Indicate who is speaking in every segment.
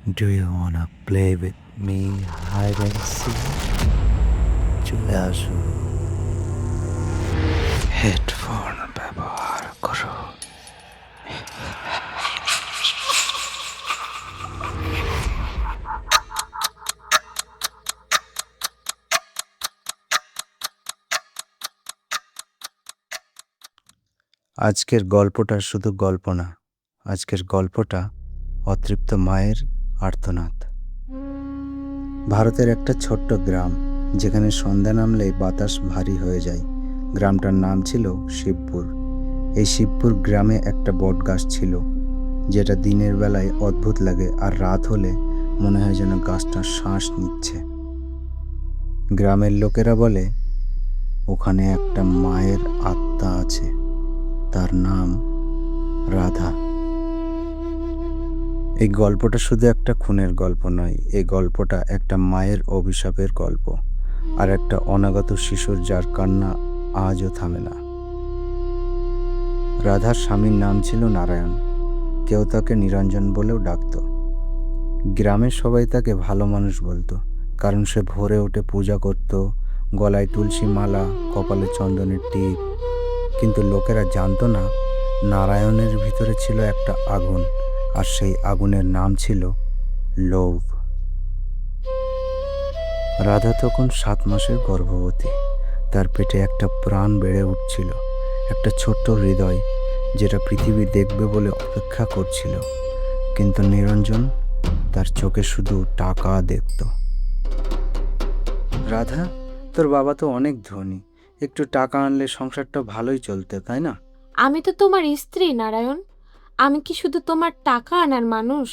Speaker 1: Do you wanna play with me hide and seek? চলে আসো, headphone ব্যবহার করো। আজকের গল্পটা শুধু গল্প না, আজকের গল্পটা অতৃপ্ত মায়ের আর্তনাদ। ভারতের একটা ছোট্ট গ্রাম, যেখানে সন্ধ্যা নামলেই বাতাস ভারী হয়ে যায়। গ্রামটার নাম ছিল শিবপুর। এই শিবপুর গ্রামে একটা বট গাছ ছিল, যেটা দিনের বেলায় অদ্ভুত লাগে, আর রাত হলে মনে হয় যেন গাছটা শ্বাস নিচ্ছে। গ্রামের লোকেরা বলে ওখানে একটা মায়ের আত্মা আছে, তার নাম রাধা। এই গল্পটা শুধু একটা খুনের গল্প নয়, এই গল্পটা একটা মায়ের অভিশাপের গল্প, আর একটা অনাগত শিশুর যার কান্না আজও থামে না। রাধার স্বামীর নাম ছিল নারায়ণ, কেউ তাকে নিরঞ্জন বলেও ডাকত। গ্রামের সবাই তাকে ভালো মানুষ বলতো, কারণ সে ভোরে উঠে পূজা করত, গলায় তুলসী মালা, কপালে চন্দনের টিপ। কিন্তু লোকেরা জানতো না, নারায়ণের ভিতরে ছিল একটা আগুন, আর সেই আগুনের নাম ছিল লোভ। রাধা তখন 7 মাসের গর্ভবতী। তার পেটে একটা প্রাণ বেড়ে উঠছিল, একটা ছোট্ট হৃদয়, যেটা পৃথিবী দেখবে বলে অপেক্ষা করছিল। কিন্তু নিরঞ্জন তার চোখে শুধু টাকা দেখত। রাধা, তোর বাবা তো অনেক ধনী, একটু টাকা আনলে সংসারটা ভালোই চলতে, তাই না?
Speaker 2: আমি তো তোমার স্ত্রী নারায়ণ, আমি কি শুধু তোমার টাকা আনার মানুষ?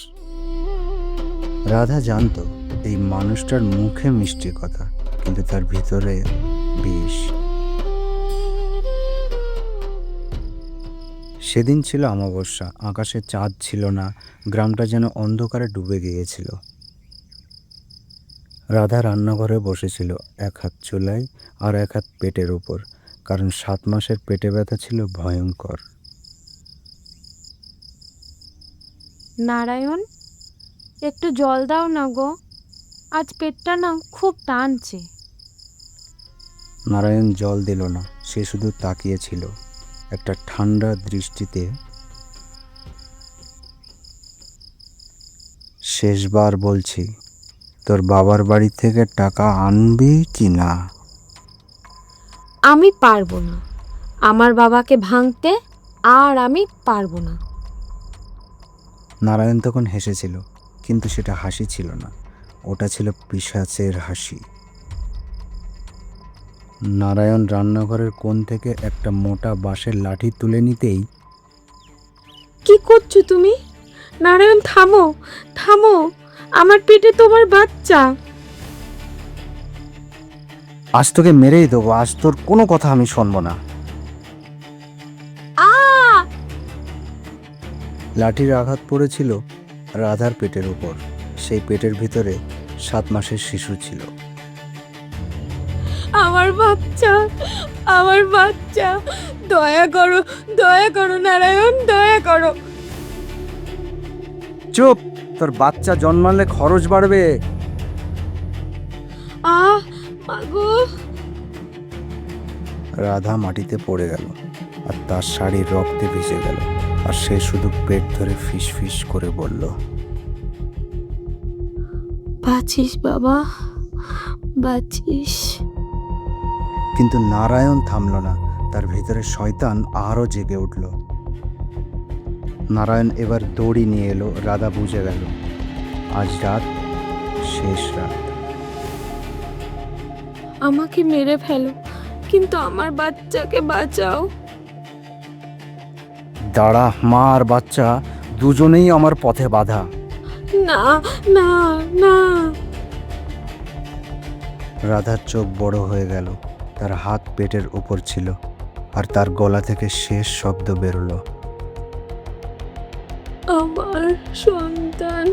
Speaker 1: রাধা জানতো এই মানুষটার মুখে মিষ্টি কথা, কিন্তু তার ভিতরে বিষ। সেদিন ছিল অমাবস্যা, আকাশে চাঁদ ছিল না, গ্রামটা যেন অন্ধকারে ডুবে গিয়েছিল। রাধা রান্নাঘরে বসেছিল, এক হাত চুলায় আর এক হাত পেটের উপর, কারণ 7 মাসের পেটে ব্যথা ছিল ভয়ঙ্কর।
Speaker 2: নারায়ণ, একটু জল দাও না গো, আজ পেটটা না খুব টানছে।
Speaker 1: নারায়ণ জল দিল না, সে শুধু তাকিয়েছিল একটা ঠান্ডা দৃষ্টিতে। শেষবার বলছি, তোর বাবার বাড়ি থেকে টাকা আনবি কি না?
Speaker 2: আমি পারবো না, আমার বাবাকে ভাঙতে, আর আমি পারবো না।
Speaker 1: নারায়ণ তখন হেসেছিল, কিন্তু সেটা হাসি ছিল না, ওটা ছিল পিশাচের হাসি। নারায়ণ রান্নাঘরের কোণ থেকে একটা মোটা বাঁশের লাঠি তুলে নিতেই,
Speaker 2: কি করছো তুমি? নারায়ণ, থামো, থামো, আমার পেটে তোমার বাচ্চা।
Speaker 1: আজ তোকে মেরেই দেবো, আজ তোর কোনো কথা আমি শুনবো না।
Speaker 2: আ
Speaker 1: লাঠির আঘাত পড়েছিল রাধার পেটের উপর। সেই পেটের ভিতরে 7 মাসের শিশু ছিল।
Speaker 2: আমার বাচ্চা, আমার বাচ্চা, দয়া করো, দয়া করো নারায়ণ, দয়া করো।
Speaker 1: চুপ, তোর বাচ্চা জন্মালে খরচ বাড়বে।
Speaker 2: মাগো।
Speaker 1: রাধা মাটিতে পড়ে গেল, আর তার শাড়ির রক্তে ভিজে গেল, আর সে শুধু পেট ধরে ফিস ফিস করে বলল,
Speaker 2: বাঁচিস বাবা, বাঁচিস।
Speaker 1: কিন্তু নারায়ণ থামল না, তার ভিতরে শয়তান আরও জেগে উঠল। নারায়ণ এবার দড়ি নিয়ে এলো। রাধা বুঝে গেল, আজ রাত শেষ রাত।
Speaker 2: আমাকে মেরে ফেলো, কিন্তু আমার বাচ্চাকে বাঁচাও।
Speaker 1: দাঁড়া, মা আর বাচ্চা দুজনেই আমার পথে বাধা।
Speaker 2: না, না, না।
Speaker 1: রাধার চোখ বড় হয়ে গেল, তার হাত পেটের উপর ছিল, আর তার গলা থেকে শেষ শব্দ বেরোলো,
Speaker 2: আমার সন্তান।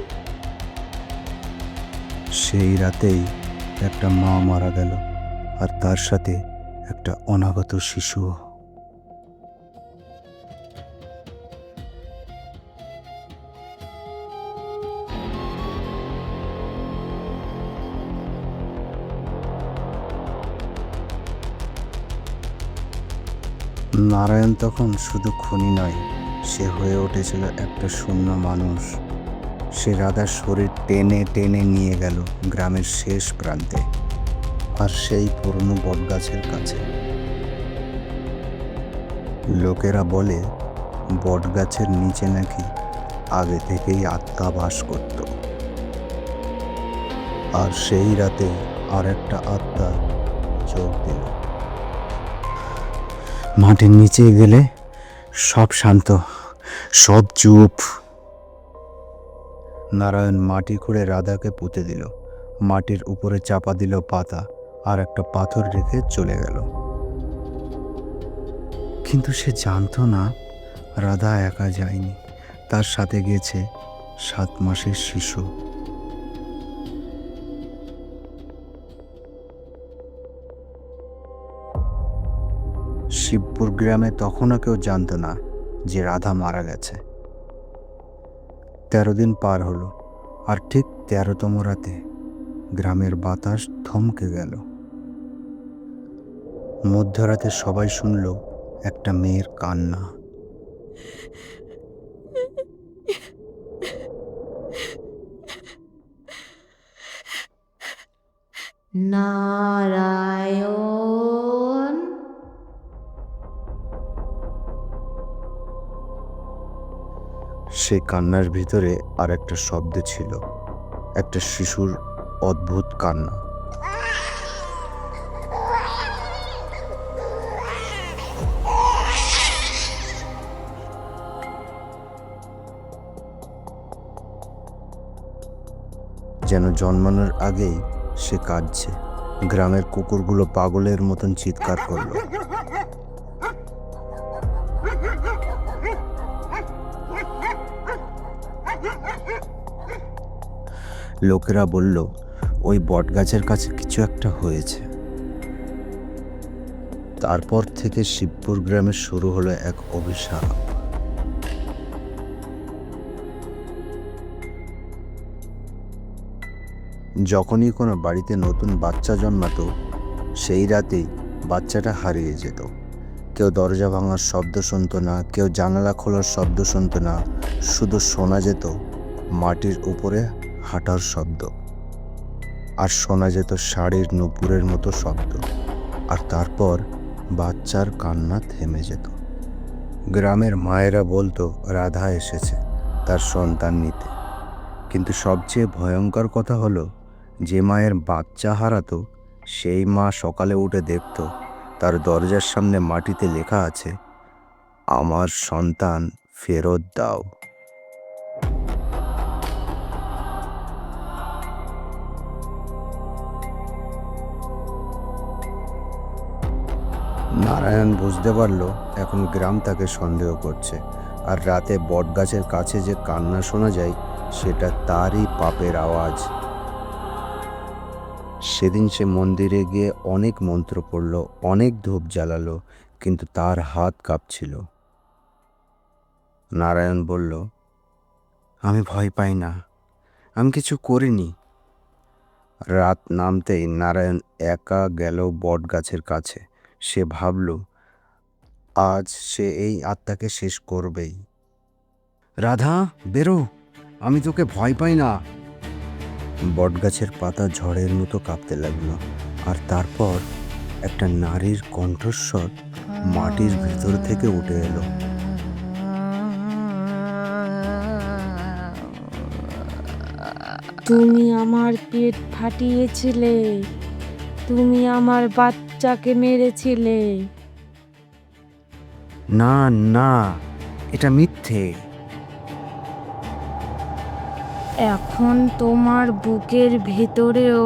Speaker 1: সেই রাতেই একটা মা মারা গেল, আর তার সাথে একটা অনাগত শিশুও। নারায়ণ তখন শুধু খুনি নয়, সে হয়ে উঠেছিল একটা শূন্য মানুষ। সে রাধার শরীর টেনে টেনে নিয়ে গেল গ্রামের শেষ প্রান্তে, আর সেই পুরনো বটগাছের কাছে। লোকেরা বলে বটগাছের নিচে নাকি আগে থেকেই আত্মা বাস করত। আর সেই রাতে আর একটা আত্মা চোখ দিল। মাটির নিচে গেলে সব শান্ত, সব চুপ। নারায়ণ মাটি খুঁড়ে রাধাকে পুঁতে দিল, মাটির উপরে চাপা দিল পাতা, আর একটা পাথর রেখে চলে গেল। কিন্তু সে জানতো না রাধা একা যায়নি, তার সাথে গেছে 7 মাসের শিশু। শিবপুর গ্রামে তখনও কেউ জানতো না যে রাধা মারা গেছে। 13 দিন পার হলো, আর ঠিক 13তম রাতে গ্রামের বাতাস থমকে গেল। মধ্যরাতে সবাই শুনল একটা মেয়ের কান্না।
Speaker 2: নারায়ণ,
Speaker 1: সেই কান্নার ভিতরে আর একটা শব্দ ছিল, একটা শিশুর অদ্ভুত কান্না। যেন জন্মানোর আগেই সে কাঁদছে। গ্রামের কুকুরগুলো পাগলের মতন চিৎকার করলো। লোকেরা বলল ওই বটগাছের কাছে কিছু একটা হয়েছে। তারপর থেকে শিবপুর গ্রামে শুরু হলো এক অভিশাপ। যখনই কোনো বাড়িতে নতুন বাচ্চা জন্মাতো, সেই রাতেই বাচ্চাটা হারিয়ে যেত। কেউ দরজা ভাঙার শব্দ শুনতো না, কেউ জানালা খোলার শব্দ শুনতো না, শুধু শোনা যেত মাটির উপরে হাঁটার শব্দ, আর শোনা যেত শাড়ির নূপুরের মতো শব্দ, আর তারপর বাচ্চার কান্না থেমে যেত। গ্রামের মায়েরা বলতো রাধা এসেছে তার সন্তান নিতে। কিন্তু সবচেয়ে ভয়ঙ্কর কথা হলো, যে মায়ের বাচ্চা হারাতো সেই মা সকালে উঠে দেখত তার দরজার সামনে মাটিতে লেখা আছে, আমার সন্তান ফেরত দাও। নারায়ণ বুঝতে পারল এখন গ্রাম তাকে সন্দেহ করছে, আর রাতে বটগাছের কাছে যে কান্না শোনা যায় সেটা তারই পাপের আওয়াজ। সেদিন সে মন্দিরে গিয়ে অনেক মন্ত্র পড়ল, অনেক ধূপ জ্বালালো, কিন্তু তার হাত কাঁপছিল। নারায়ণ বলল, আমি ভয় পাই না, আমি কিছু করিনি। রাত নামতেই নারায়ণ একা গেল বটগাছের কাছে। সে ভাবল আজ সে এই আত্মাকে শেষ করবেই। রাধা, বেরো, আমি তোকে ভয় পাই না। বটগাছের পাতা ঝড়ের মতো কাঁপতে লাগলো, আর তারপর একটা নারীর কণ্ঠস্বর মাটির ভিতর থেকে উঠে এলো।
Speaker 2: তুমি আমার পেট ফাটিয়েছিলে, তুমি আমার বাচ্চাকে মেরেছিলে।
Speaker 1: না না, এটা মিথ্যে।
Speaker 2: এখন তোমার বুকের ভেতরেও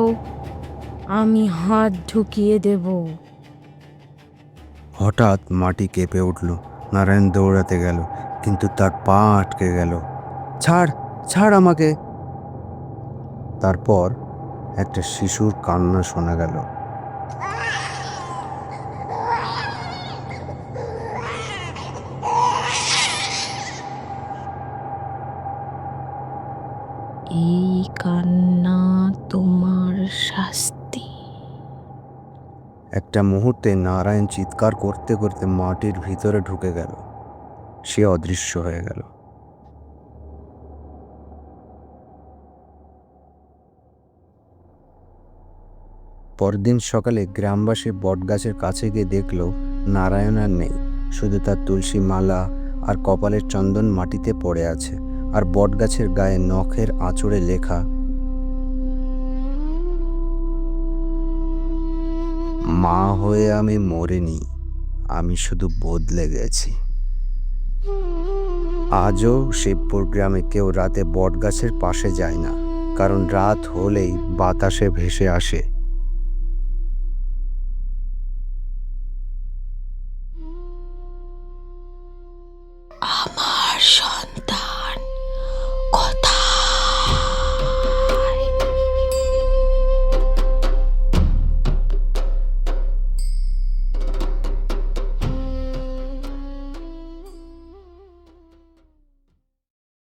Speaker 2: আমি হাত ঢুকিয়ে দেব।
Speaker 1: হঠাৎ মাটি কেঁপে উঠল। নারায়ণ দৌড়াতে গেল, কিন্তু তার পা আটকে গেল। ছাড়, ছাড় আমাকে। তারপর একটা শিশুর কান্না শোনা গেল।
Speaker 2: এই কান্না তোমার শাস্তি।
Speaker 1: একটা মুহূর্তে নারায়ণ চিৎকার করতে করতে মাটির ভিতরে ঢুকে গেল। সে অদৃশ্য হয়ে গেল। পরদিন সকালে গ্রামবাসী বটগাছের কাছে গিয়ে দেখল নারায়ণ আর নেই। শুধু তার তুলসী মালা আর কপালের চন্দন মাটিতে পড়ে আছে, আর বটগাছের গায়ে নখের আঁচড়ে লেখা, মা হয়ে আমি মরিনি, আমি শুধু বদলে গেছি। আজও শিবপুর গ্রামে কেউ রাতে বটগাছের পাশে যায় না, কারণ রাত হলেই বাতাসে ভেসে আসে